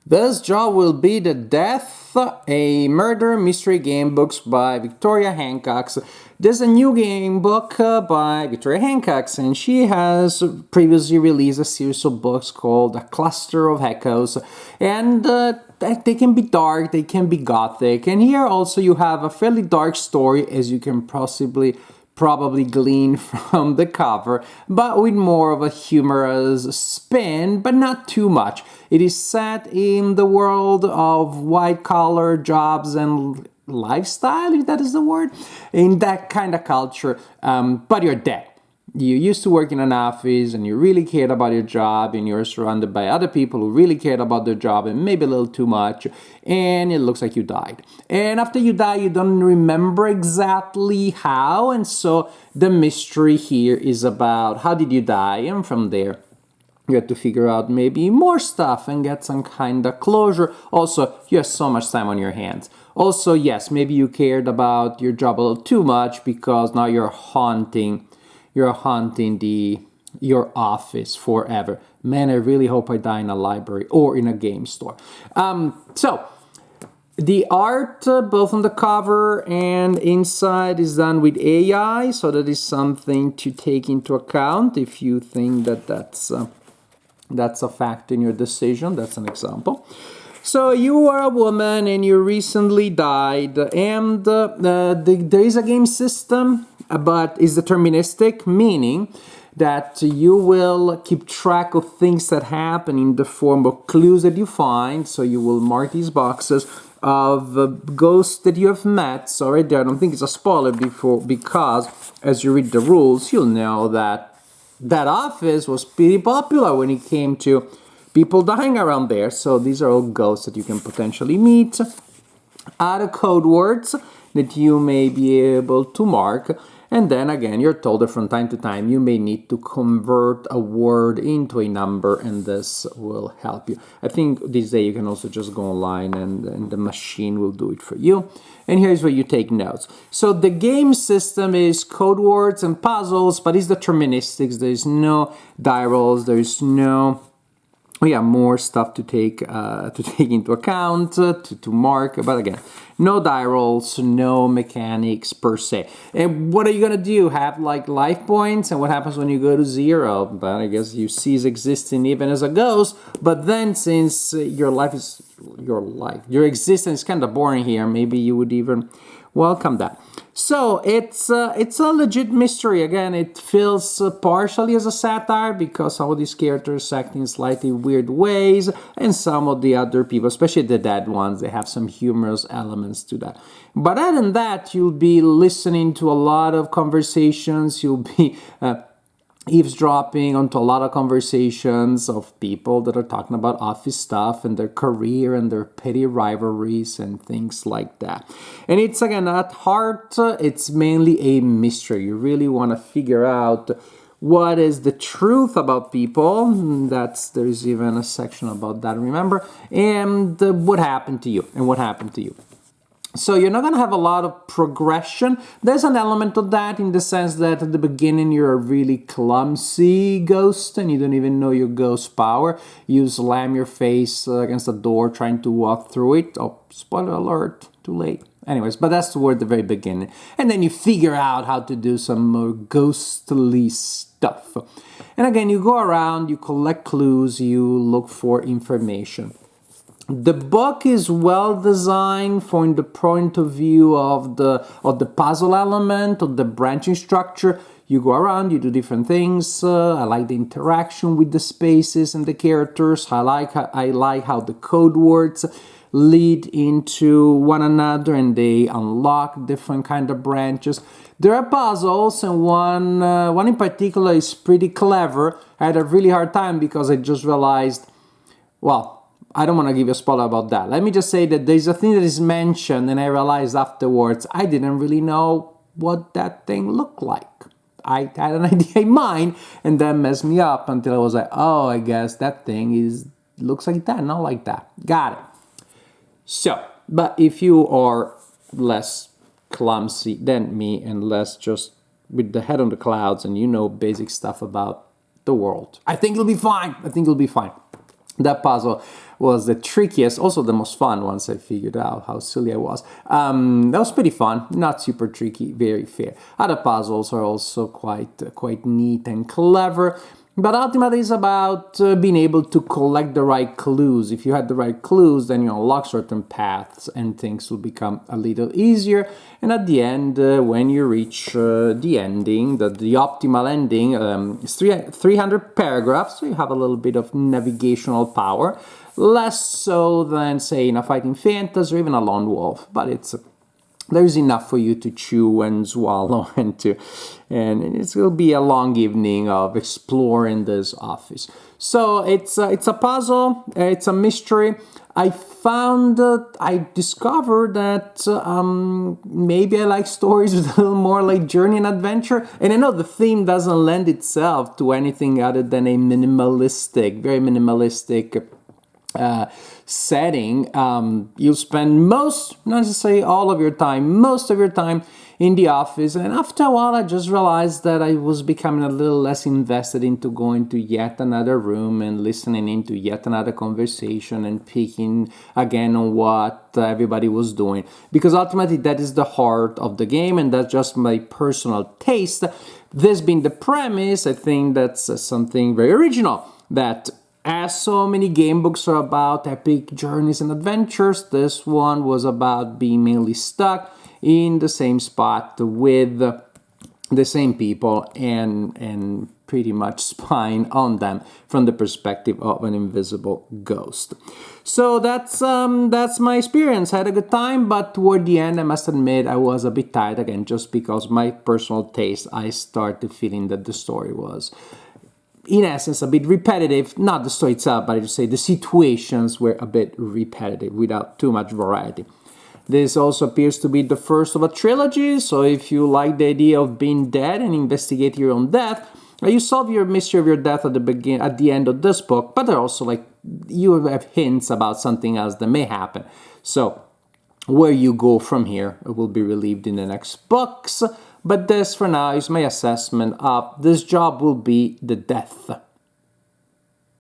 This job will be The Death, a murder mystery game books by Victoria Hancock. There's a new game book by Victoria Hancock, and she has previously released a series of books called A Cluster of Echoes, and they can be dark, they can be gothic, and here also you have a fairly dark story, as you can probably glean from the cover, but with more of a humorous spin, but not too much. It is set in the world of white-collar jobs and lifestyle, if that is the word, in that kind of culture, but you're dead. You used to work in an office and you really cared about your job, and you're surrounded by other people who really cared about their job and maybe a little too much, and it looks like you died. And after you die, you don't remember exactly how, and so the mystery here is about how did you die, and from there you have to figure out maybe more stuff and get some kind of closure. Also, you have so much time on your hands. Also, yes, maybe you cared about your job a little too much because now you're haunting your office forever. Man, I really hope I die in a library or in a game store. So the art, both on the cover and inside, is done with AI, so that is something to take into account if you think that that's a fact in your decision. That's an example. So you are a woman and you recently died, and there is a game system, but it's deterministic, meaning that you will keep track of things that happen in the form of clues that you find. So you will mark these boxes of ghosts that you have met. So right there, I don't think it's a spoiler because as you read the rules, you'll know that office was pretty popular when it came to people dying around there. So these are all ghosts that you can potentially meet. Other code words that you may be able to mark. And then again, you're told that from time to time you may need to convert a word into a number, and this will help you. I think this day you can also just go online and the machine will do it for you. And here's where you take notes. So the game system is code words and puzzles, but it's deterministics. There's no die rolls, there's no more stuff to take into account, to mark, but again, no die rolls, no mechanics per se. And what are you gonna do? Have like life points, and what happens when you go to 0? But I guess you cease existing even as a ghost. But then, since your existence is kind of boring here, maybe you would even welcome that. So it's a legit mystery. Again, it feels partially as a satire because some of these characters act in slightly weird ways, and some of the other people, especially the dead ones, they have some humorous elements to that. But other than that, you'll be listening to a lot of conversations. You'll be eavesdropping onto a lot of conversations of people that are talking about office stuff and their career and their petty rivalries and things like that. And it's, again, at heart, it's mainly a mystery. You really want to figure out what is the truth about people. There's even a section about that, remember, and what happened to you. So you're not going to have a lot of progression. There's an element of that in the sense that at the beginning you're a really clumsy ghost and you don't even know your ghost power. You slam your face against the door trying to walk through it. Oh, spoiler alert, too late. Anyways, but that's toward the very beginning. And then you figure out how to do some more ghostly stuff. And again, you go around, you collect clues, you look for information. The book is well designed from the point of view of the puzzle element, of the branching structure. You go around, you do different things. I like the interaction with the spaces and the characters. I like how the code words lead into one another and they unlock different kind of branches. There are puzzles, and one in particular is pretty clever. I had a really hard time because I just realized, I don't want to give you a spoiler about that. Let me just say that there's a thing that is mentioned, and I realized afterwards I didn't really know what that thing looked like. I had an idea in mind, and that messed me up until I was like, oh, I guess that thing looks like that, not like that. Got it. So, but if you are less clumsy than me and less just with the head on the clouds and you know basic stuff about the world, I think you'll be fine. That puzzle was the trickiest, also the most fun once I figured out how silly I was. That was pretty fun, not super tricky, very fair. Other puzzles are also quite neat and clever. But ultimately, it's about being able to collect the right clues. If you had the right clues, then you unlock certain paths and things will become a little easier. And at the end, when you reach the ending, the optimal ending, is 300 paragraphs, so you have a little bit of navigational power. Less so than, say, in a fighting fantasy or even a lone wolf, but there's enough for you to chew and swallow and it will be a long evening of exploring this office. So it's a puzzle, it's a mystery. I discovered that maybe I like stories with a little more like journey and adventure. And I know the theme doesn't lend itself to anything other than a very minimalistic setting. You'll spend not necessarily all of your time, most of your time in the office. And after a while, I just realized that I was becoming a little less invested into going to yet another room and listening into yet another conversation and picking again on what everybody was doing. Because ultimately, that is the heart of the game, and that's just my personal taste. This being the premise, I think that's something very original, that as so many game books are about epic journeys and adventures, this one was about being mainly stuck in the same spot with the same people and pretty much spying on them from the perspective of an invisible ghost. So that's my experience. I had a good time, but toward the end, I must admit, I was a bit tired again, just because my personal taste, I started feeling that the story was, in essence, a bit repetitive. Not the story itself, but I just say the situations were a bit repetitive without too much variety. This also appears to be the first of a trilogy, so if you like the idea of being dead and investigate your own death, you solve your mystery of your death at the end of this book, but they're also you have hints about something else that may happen. So where you go from here will be relieved in the next books. But this, for now, is my assessment of this job will be the death